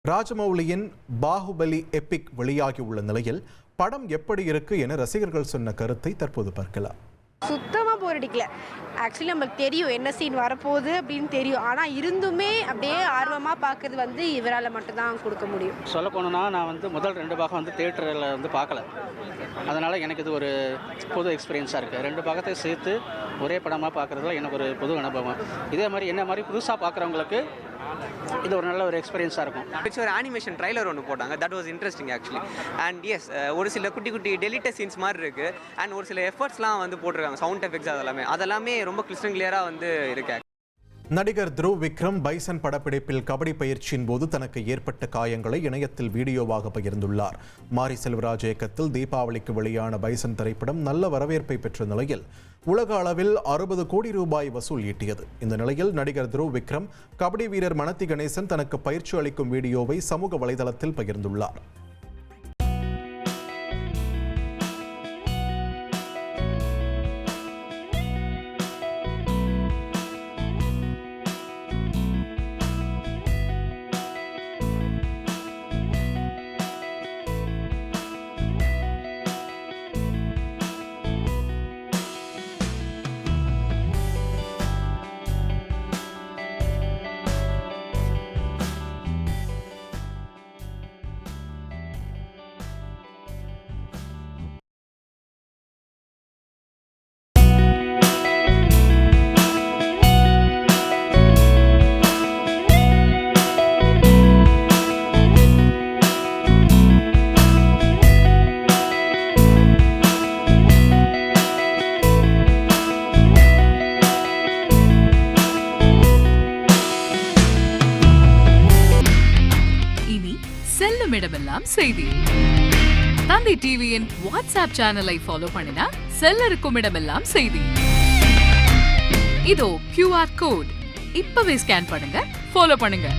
ராஜமௌலியின் Baahubali Epic வெளியாகியுள்ள நிலையில் படம் எப்படி இருக்கு என ரசிகர்கள் சொன்ன கருத்தை தற்போது பார்க்கலாம். சுத்தமாக போர் அடிக்கல. ஆக்சுவலி நம்மளுக்கு தெரியும் என்ன சீன் வரப்போகுது அப்படின்னு தெரியும். ஆனால் இருந்துமே அப்படியே ஆர்வமாக பார்க்கறது இவரால் மட்டும்தான் கொடுக்க முடியும். சொல்ல போனோன்னா நான் முதல் 2 பாகம் தியேட்டரில் பார்க்கல. அதனால் எனக்கு இது ஒரு புது எக்ஸ்பீரியன்ஸாக இருக்குது. 2 பாகத்தை சேர்த்து ஒரே படமாக பார்க்குறதுல எனக்கு ஒரு புது அனுபவம். இதே மாதிரி என்ன மாதிரி புதுசாக பார்க்குறவங்களுக்கு இது ஒரு நல்ல ஒரு எக்ஸ்பீரியன்ஸாக இருக்கும். ஒரு அனிமேஷன் ட்ரைலர் ஒன்று போட்டாங்க. That was interesting actually. And yes, ஒரு சில குட்டி குட்டி டெலிட்டட் சீன்ஸ் மாதிரி இருக்குது. அண்ட் ஒரு சில எஃபர்ட்ஸ்லாம் போட்டிருக்காங்க. சவுண்ட் எஃபெக்ட்ஸ் அதெல்லாமே ரொம்ப கிறிஸ்டன் கிளியராக இருக்கு. நடிகர் துருவ் விக்ரம் பைசன் படப்பிடிப்பில் கபடி பயிற்சியின் போது தனக்கு ஏற்பட்ட காயங்களை இணையத்தில் வீடியோவாக பகிர்ந்துள்ளார். மாரி செல்வராஜ் இயக்கத்தில் தீபாவளிக்கு வெளியான பைசன் திரைப்படம் நல்ல வரவேற்பை பெற்ற நிலையில் உலக அளவில் 60 கோடி ரூபாய் வசூல் ஈட்டியது. இந்த நிலையில் நடிகர் துருவ் விக்ரம் கபடி வீரர் மனத்தி கணேசன் தனக்கு பயிற்சி அளிக்கும் வீடியோவை சமூக வலைதளத்தில் பகிர்ந்துள்ளார். செல்லும் இடமெல்லாம் செய்தி. தந்தி டிவியின் வாட்ஸ்அப் சேனலை ஃபாலோ பண்ணினா செல்லருக்கும் இடமெல்லாம் செய்தி. இதோ QR கோட் இப்பவே ஸ்கேன் பண்ணுங்க, ஃபாலோ பண்ணுங்க.